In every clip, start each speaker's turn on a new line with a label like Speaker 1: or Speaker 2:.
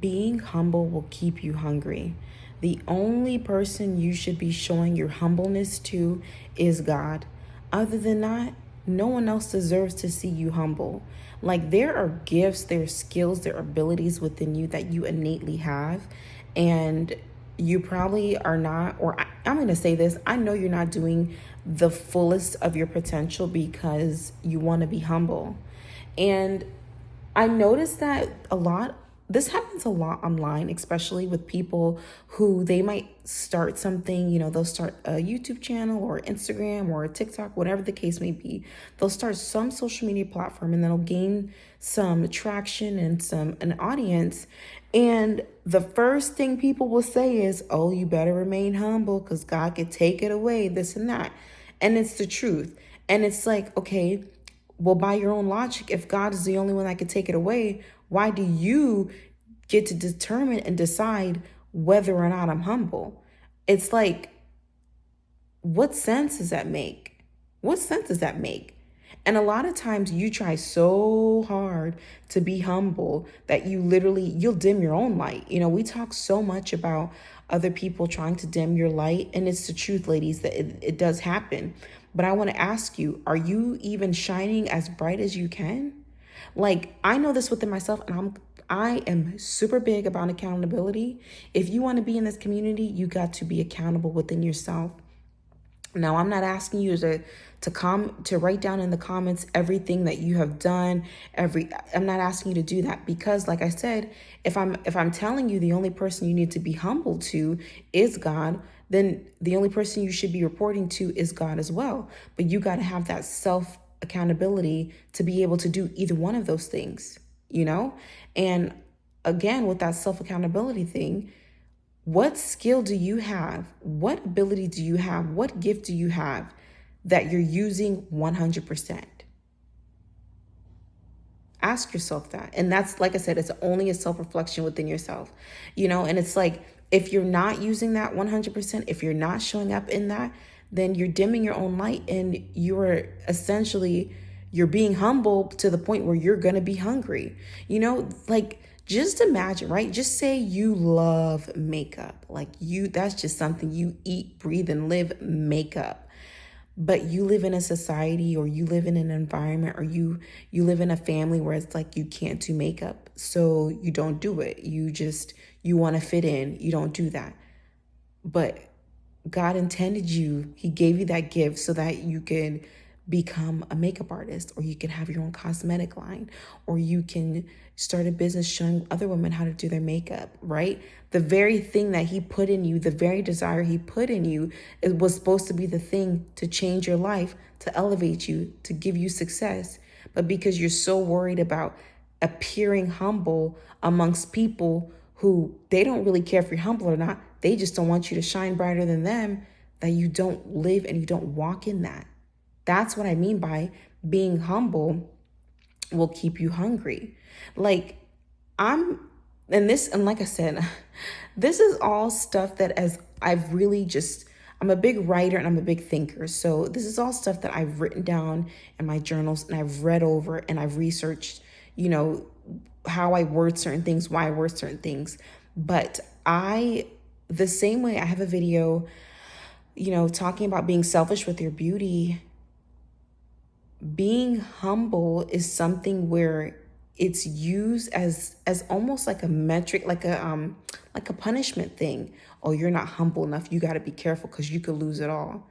Speaker 1: Being humble will keep you hungry. The only person you should be showing your humbleness to is God. Other than that, no one else deserves to see you humble. Like, there are gifts, there are skills, there are abilities within you that you innately have. And you probably are not, or I'm going to say this, I know you're not doing the fullest of your potential because you want to be humble. And I noticed that a lot. This happens a lot online, especially with people who they might start something, they'll start a YouTube channel or Instagram or a TikTok, whatever the case may be. They'll start some social media platform and then they'll gain some traction and an audience. And the first thing people will say is, "Oh, you better remain humble because God could take it away, this and that." And it's the truth. And it's like, okay, well, by your own logic, if God is the only one that can take it away, why do you get to determine and decide whether or not I'm humble? It's like, what sense does that make? What sense does that make? And a lot of times you try so hard to be humble that you'll dim your own light. We talk so much about other people trying to dim your light. And it's the truth, ladies, that it does happen. But I want to ask you, are you even shining as bright as you can? Like, I know this within myself, and I am super big about accountability. If you want to be in this community, you got to be accountable within yourself. Now, I'm not asking you to write down in the comments everything that you have done. I'm not asking you to do that because, like I said, if I'm telling you the only person you need to be humble to is God, then the only person you should be reporting to is God as well. But you got to have that self accountability to be able to do either one of those things, And again, with that self accountability thing, what skill do you have? What ability do you have? What gift do you have that you're using 100%? Ask yourself that. And that's, like I said, it's only a self-reflection within yourself, and it's like, if you're not using that 100%, if you're not showing up in that, then you're dimming your own light and you're being humble to the point where you're going to be hungry. Like, just imagine, right? Just say you love makeup. Like, that's just something you eat, breathe, and live makeup. But you live in a society, or you live in an environment, or you live in a family where it's like you can't do makeup. So you don't do it. You want to fit in. You don't do that. But God intended you. He gave you that gift so that you could become a makeup artist, or you can have your own cosmetic line, or you can start a business showing other women how to do their makeup, right? The very thing that he put in you, the very desire he put in you, it was supposed to be the thing to change your life, to elevate you, to give you success. But because you're so worried about appearing humble amongst people who they don't really care if you're humble or not, they just don't want you to shine brighter than them, that you don't live and you don't walk in that. That's what I mean by being humble will keep you hungry. Like, and like I said, this is all stuff that I'm a big writer and I'm a big thinker. So this is all stuff that I've written down in my journals and I've read over and I've researched, how I word certain things, why I word certain things. But the same way I have a video, talking about being selfish with your beauty, being humble is something where it's used as almost like a metric, like a punishment thing. Oh, you're not humble enough. You got to be careful because you could lose it all.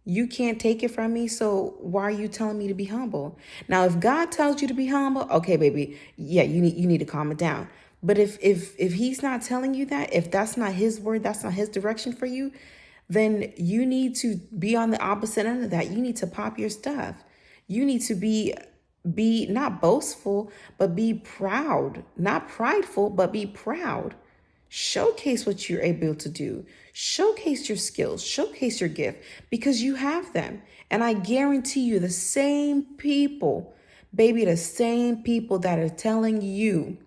Speaker 1: You can't take it from me, so why are you telling me to be humble? Now, if God tells you to be humble, okay, baby, yeah, you need to calm it down. But if he's not telling you that, if that's not his word, that's not his direction for you, then you need to be on the opposite end of that. You need to pop your stuff. You need to be not boastful, but be proud. Not prideful, but be proud. Showcase what you're able to do. Showcase your skills. Showcase your gift because you have them. And I guarantee you the same people, baby, the same people that are telling you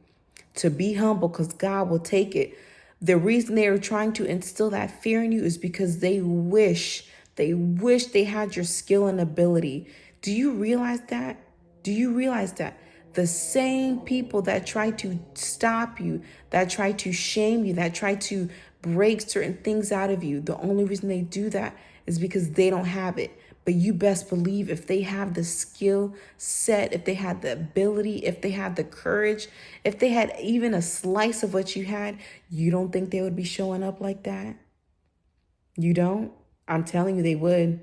Speaker 1: to be humble because God will take it. The reason they are trying to instill that fear in you is because they wish they had your skill and ability. Do you realize that? Do you realize that The same people that try to stop you, that try to shame you, that try to break certain things out of you, the only reason they do that is because they don't have it. But you best believe if they have the skill set, if they had the ability, if they had the courage, if they had even a slice of what you had, you don't think they would be showing up like that? You don't? I'm telling you, they would.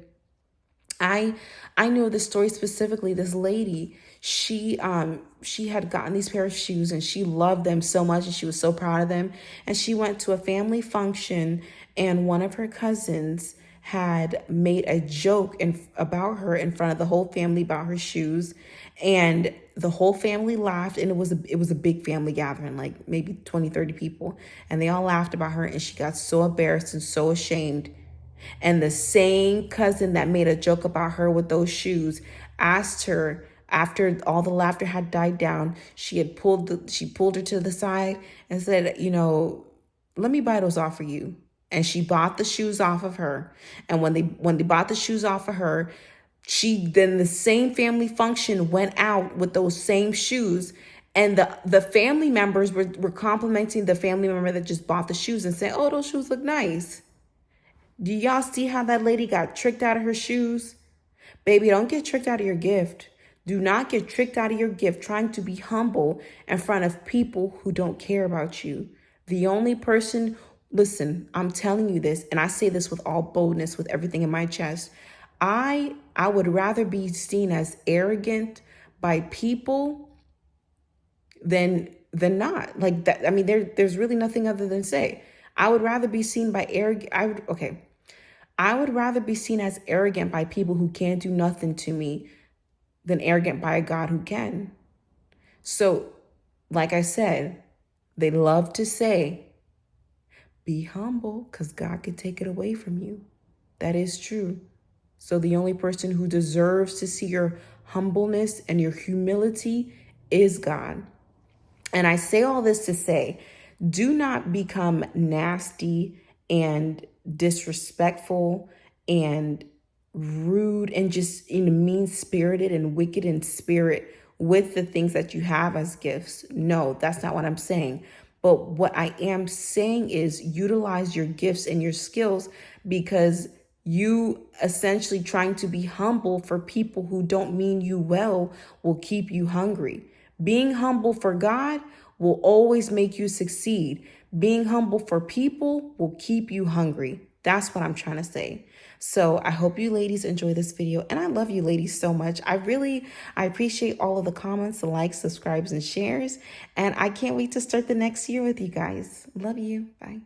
Speaker 1: I know this story specifically. This lady, she had gotten these pair of shoes and she loved them so much and she was so proud of them. And she went to a family function and one of her cousins had made a joke about her in front of the whole family about her shoes, and the whole family laughed, and it was a big family gathering, like maybe 20, 30 people, and they all laughed about her, and she got so embarrassed and so ashamed. And the same cousin that made a joke about her with those shoes asked her, after all the laughter had died down, she pulled her to the side and said, let me buy those off for you. And she bought the shoes off of her. And when they bought the shoes off of her, the same family function went out with those same shoes. And the family members were complimenting the family member that just bought the shoes and saying, oh, those shoes look nice. Do y'all see how that lady got tricked out of her shoes? Baby, don't get tricked out of your gift. Do not get tricked out of your gift trying to be humble in front of people who don't care about you. The only person, listen, I'm telling you this, and I say this with all boldness, with everything in my chest. I would rather be seen as arrogant by people than not. Like that. I mean, there's really nothing other than say. I would rather be seen by arrogant. I would rather be seen as arrogant by people who can't do nothing to me than arrogant by a God who can. So, like I said, they love to say, be humble because God could take it away from you. That is true. So the only person who deserves to see your humbleness and your humility is God. And I say all this to say, do not become nasty and disrespectful and rude and just mean-spirited and wicked in spirit with the things that you have as gifts. No, that's not what I'm saying. But what I am saying is utilize your gifts and your skills, because you essentially trying to be humble for people who don't mean you well will keep you hungry. Being humble for God will always make you succeed. Being humble for people will keep you hungry. That's what I'm trying to say. So I hope you ladies enjoy this video. And I love you ladies so much. I appreciate all of the comments, the likes, subscribes, and shares. And I can't wait to start the next year with you guys. Love you. Bye.